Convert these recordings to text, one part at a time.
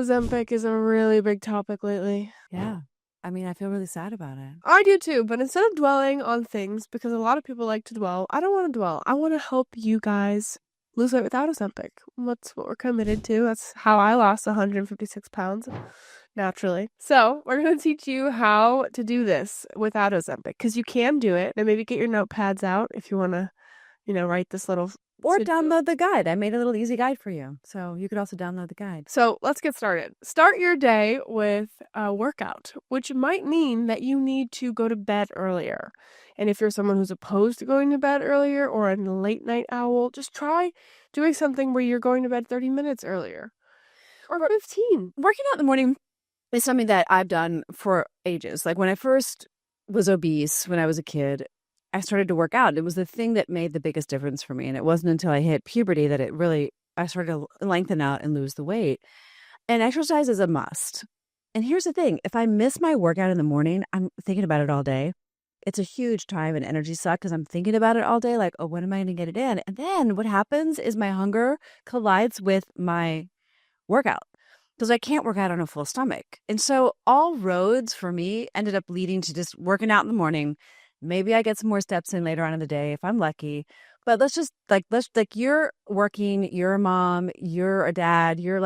Ozempic is a really big topic lately. Yeah. I mean, I feel really sad about it. I do too, but instead of dwelling on things, because a lot of people like to dwell, I don't want to dwell. I want to help you guys lose weight without Ozempic. That's what we're committed to. That's how I lost 156 pounds naturally. So we're going to teach you how to do this without Ozempic, because you can do it. And maybe get your notepads out if you want to, write this little Or to-do. download the guide. I made a little easy guide for you. So you could also download the guide. So let's get started. Start your day with a workout, which might mean that you need to go to bed earlier. And if you're someone who's opposed to going to bed earlier or a late night owl, just try doing something where you're going to bed 30 minutes earlier or 15. Working out in the morning is something that I've done for ages. Like when I first was obese, when I was a kid, I started to work out. It was the thing that made the biggest difference for me. And it wasn't until I hit puberty that I started to lengthen out and lose the weight. And exercise is a must. And here's the thing. If I miss my workout in the morning, I'm thinking about it all day. It's a huge time and energy suck because I'm thinking about it all day. Like, oh, when am I going to get it in? And then what happens is my hunger collides with my workout because I can't work out on a full stomach. And so all roads for me ended up leading to just working out in the morning. Maybe I get some more steps in later on in the day if I'm lucky. But let's you're working, you're a mom, you're a dad, you're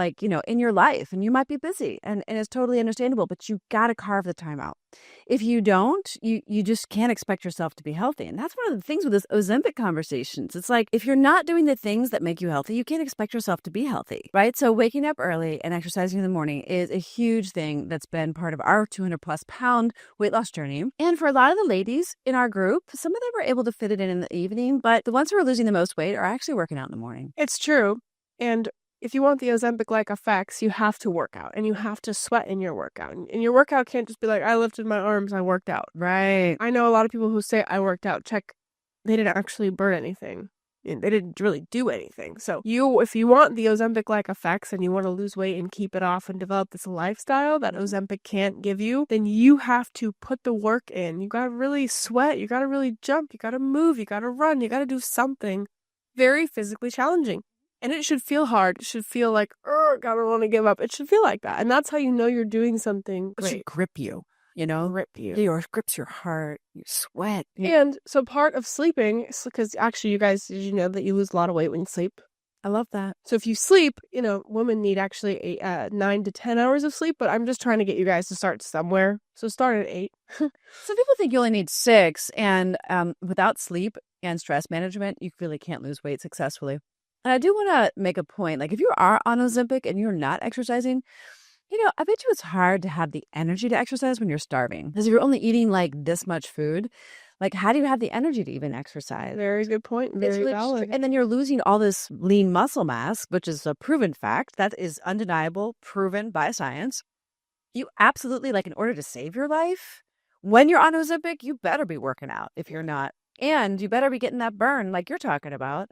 in your life and you might be busy and it's totally understandable, but you got to carve the time out. If you don't, you just can't expect yourself to be healthy. And that's one of the things with this Ozempic conversations. It's like, if you're not doing the things that make you healthy, you can't expect yourself to be healthy, right? So waking up early and exercising in the morning is a huge thing that's been part of our 200 plus pound weight loss journey. And for a lot of the ladies in our group, some of them are able to fit it in the evening, but the ones who are losing the most weight are actually working out in the morning. It's true. And if you want the Ozempic-like effects, you have to work out and you have to sweat in your workout. And your workout can't just be like, I lifted my arms, I worked out. Right. I know a lot of people who say I worked out. Check, they didn't actually burn anything. They didn't really do anything. So if you want the Ozempic-like effects and you want to lose weight and keep it off and develop this lifestyle that Ozempic can't give you, then you have to put the work in. You got to really sweat. You got to really jump. You got to move. You got to run. You got to do something very physically challenging. And it should feel hard. It should feel like, God, I don't want to give up. It should feel like that. And that's how you know you're doing something It great. should grip you, Grip you. It grips your heart, your sweat. And so part of sleeping, because actually you guys, did you know that you lose a lot of weight when you sleep? I love that. So if you sleep, women need actually 9 to 10 hours of sleep, but I'm just trying to get you guys to start somewhere. So start at 8. Some people think you only need 6, and without sleep and stress management, you really can't lose weight successfully. And I do want to make a point, like if you are on Ozempic and you're not exercising, I bet you it's hard to have the energy to exercise when you're starving. Because if you're only eating like this much food, like how do you have the energy to even exercise? Very good point. Very valid. And then you're losing all this lean muscle mass, which is a proven fact. That is undeniable, proven by science. You absolutely, in order to save your life, when you're on Ozempic, you better be working out if you're not. And you better be getting that burn like you're talking about.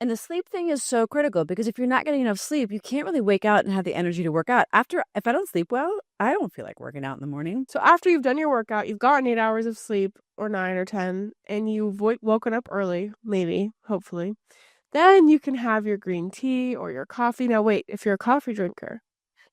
And the sleep thing is so critical because if you're not getting enough sleep, you can't really wake out and have the energy to work out. If I don't sleep well, I don't feel like working out in the morning. So after you've done your workout, you've gotten 8 hours of sleep or 9 or 10, and you've woken up early, maybe, hopefully, then you can have your green tea or your coffee. Now wait, if you're a coffee drinker,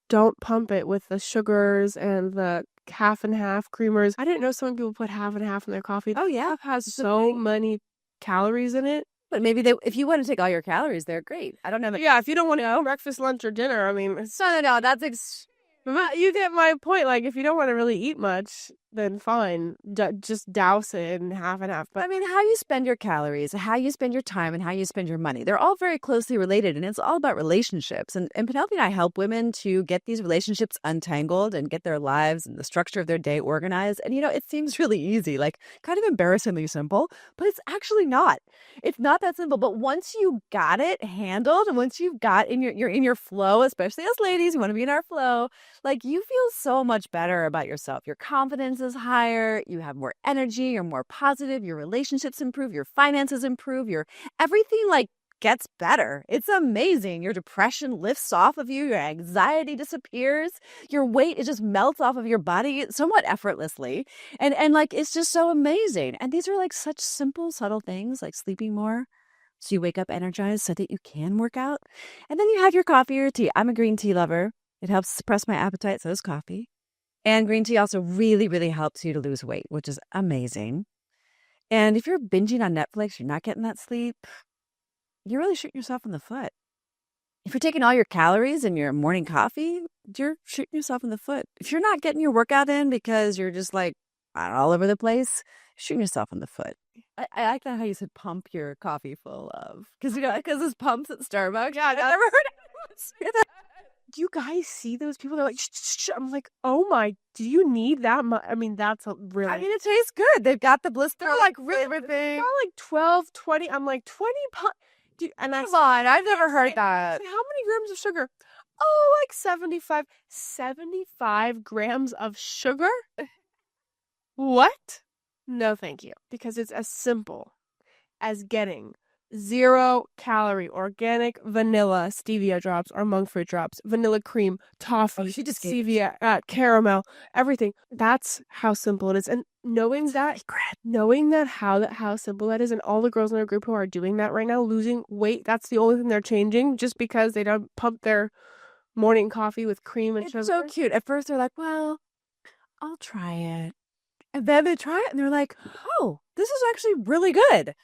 don't pump it with the sugars and the half and half creamers. I didn't know some people put half and half in their coffee. Oh yeah, it has so many calories in it. But maybe if you want to take all your calories, they're great. I don't know. Yeah, if you don't want to eat breakfast, lunch, or dinner, I mean, no, that's you get my point. Like, if you don't want to really eat much, then fine, just douse it in half and half. But I mean, how you spend your calories, how you spend your time, and how you spend your money, they're all very closely related, and it's all about relationships. And Penelope and I help women to get these relationships untangled and get their lives and the structure of their day organized. And, it seems really easy, like kind of embarrassingly simple, but it's actually not. It's not that simple. But once you got it handled, and once you've got you're in your flow, especially as ladies, you want to be in our flow, like you feel so much better about yourself. Your confidence is higher, you have more energy, you're more positive, your relationships improve, your finances improve, your everything gets better. It's amazing. Your depression lifts off of you, your anxiety disappears, your weight, it just melts off of your body somewhat effortlessly. And it's just so amazing. And these are such simple, subtle things like sleeping more. So you wake up energized so that you can work out. And then you have your coffee or tea. I'm a green tea lover. It helps suppress my appetite, so does coffee. And green tea also really, really helps you to lose weight, which is amazing. And if you're binging on Netflix, you're not getting that sleep, you're really shooting yourself in the foot. If you're taking all your calories in your morning coffee, you're shooting yourself in the foot. If you're not getting your workout in because you're just like all over the place, you're shooting yourself in the foot. I like that how you said pump your coffee full of. Because, because there's pumps at Starbucks. Yeah, I've never heard anyone say that. Do you guys see those people? They're like, shh, shh, shh. I'm like, oh my, do you need that much? I mean, that's a really. I mean, it tastes good. They've got the blister. They're like really everything. Got like 12, 20. I'm like 20 pounds. And Come on, I've never heard that. How many grams of sugar? Oh, like 75. 75 grams of sugar? What? No, thank you. Because it's as simple as getting 0-calorie organic vanilla stevia drops or monk fruit drops, vanilla cream, toffee, she just stevia, caramel, everything. That's how simple it is. And knowing that how simple that is, and all the girls in our group who are doing that right now, losing weight, that's the only thing they're changing, just because they don't pump their morning coffee with cream and sugar. It's so cute. At first, they're like, "Well, I'll try it," and then they try it, and they're like, "Oh, this is actually really good."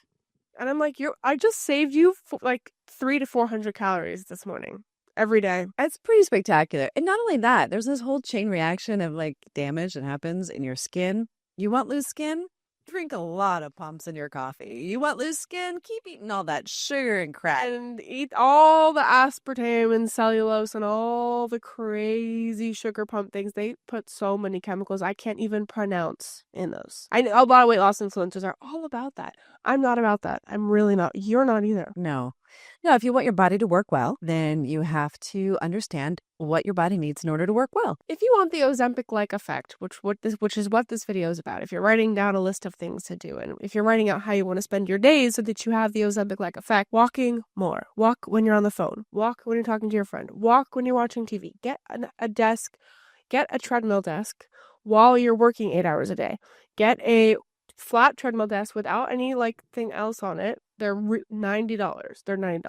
And I'm like, I just saved you like 300 to 400 calories this morning, every day. It's pretty spectacular. And not only that, there's this whole chain reaction of like damage that happens in your skin. You want loose skin? Drink a lot of pumps in your coffee. You want loose skin? Keep eating all that sugar and crap. And eat all the aspartame and cellulose and all the crazy sugar pump things. They put so many chemicals I can't even pronounce in those. I know a lot of weight loss influencers are all about that. I'm not about that. I'm really not. You're not either. No, if you want your body to work well, then you have to understand what your body needs in order to work well. If you want the Ozempic-like effect, which is what this video is about, if you're writing down a list of things to do, and if you're writing out how you want to spend your days so that you have the Ozempic-like effect, walking more, walk when you're on the phone, walk when you're talking to your friend, walk when you're watching TV, get a desk, get a treadmill desk while you're working 8 hours a day, get a flat treadmill desk without any like thing else on it. They're $90. They're $90.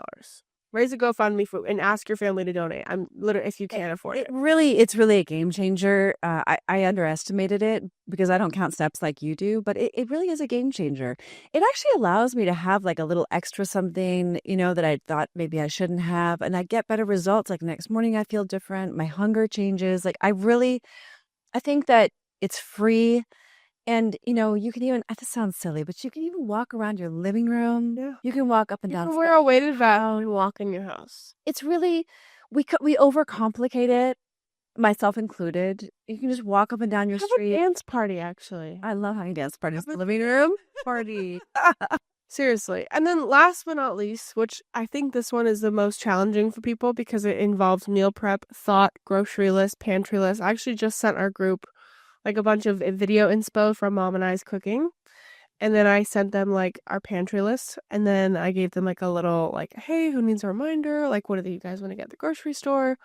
Raise a GoFundMe and ask your family to donate. I'm literally, if you can't afford it. It's really a game changer. I underestimated it because I don't count steps like you do, but it really is a game changer. It actually allows me to have like a little extra something, that I thought maybe I shouldn't have, and I get better results. Like next morning, I feel different. My hunger changes. Like I think that it's free. And, you can even, this sounds silly, but you can even walk around your living room. Yeah. You can walk up and down. You can wear a weighted vest and walk in your house. It's really, we overcomplicate it, myself included. You can just walk up and down your street. Have a dance party, actually. I love having dance parties in the living room. Party. Seriously. And then last but not least, which I think this one is the most challenging for people because it involves meal prep, thought, grocery list, pantry list. I actually just sent our group like a bunch of video inspo from Mom and I's cooking. And then I sent them like our pantry list. And then I gave them like a little like, hey, who needs a reminder? Like, what do you guys want to get at the grocery store?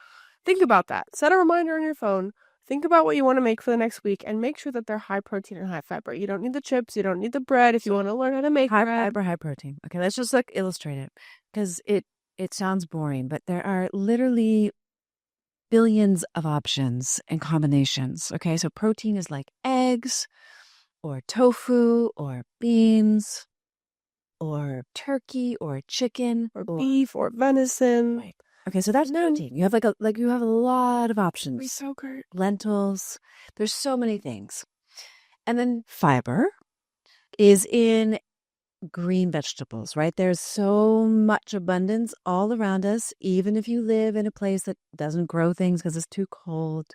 Think about that. Set a reminder on your phone. Think about what you want to make for the next week and make sure that they're high protein and high fiber. You don't need the chips. You don't need the bread if you want to learn how to make high bread. Fiber, high protein. Okay, let's just like illustrate it because it sounds boring, but there are literally billions of options and combinations. Okay, so protein is like eggs or tofu or beans or turkey or chicken or beef or venison. Right. Okay, so that's protein. You have you have a lot of options. Yogurt, lentils. There's so many things. And then fiber is in green vegetables, right? There's so much abundance all around us, even if you live in a place that doesn't grow things because it's too cold.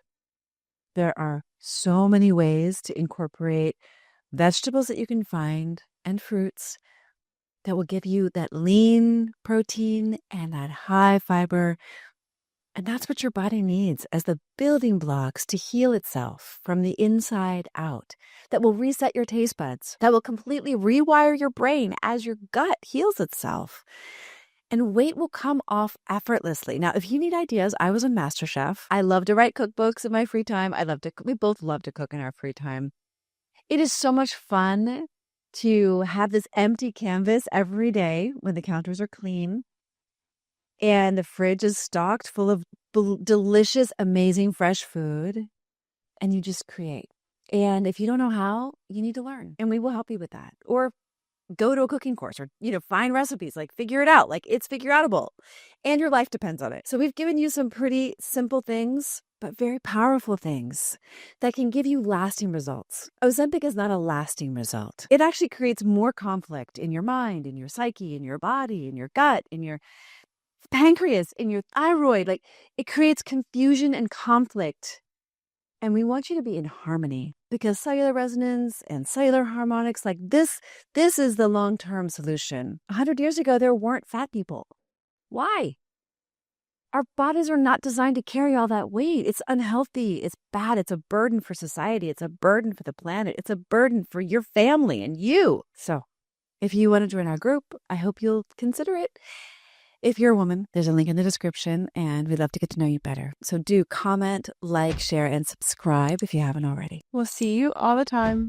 There are so many ways to incorporate vegetables that you can find and fruits that will give you that lean protein and that high fiber. And that's what your body needs as the building blocks to heal itself from the inside out. That will reset your taste buds. That will completely rewire your brain as your gut heals itself. And weight will come off effortlessly. Now, if you need ideas, I was a master chef. I love to write cookbooks in my free time. We both love to cook in our free time. It is so much fun to have this empty canvas every day when the counters are clean and the fridge is stocked full of delicious, amazing, fresh food, and you just create. And if you don't know how, you need to learn, and we will help you with that. Or go to a cooking course, or, find recipes, like figure it out, like it's figure outable, and your life depends on it. So we've given you some pretty simple things, but very powerful things that can give you lasting results. Ozempic is not a lasting result. It actually creates more conflict in your mind, in your psyche, in your body, in your gut, in your pancreas, in your thyroid. Like, it creates confusion and conflict. And we want you to be in harmony, because cellular resonance and cellular harmonics, like this is the long-term solution. 100 years ago, there weren't fat people. Why? Our bodies are not designed to carry all that weight. It's unhealthy. It's bad. It's a burden for society. It's a burden for the planet. It's a burden for your family and you. So if you want to join our group, I hope you'll consider it. If you're a woman, there's a link in the description, and we'd love to get to know you better. So do comment, like, share, and subscribe if you haven't already. We'll see you all the time.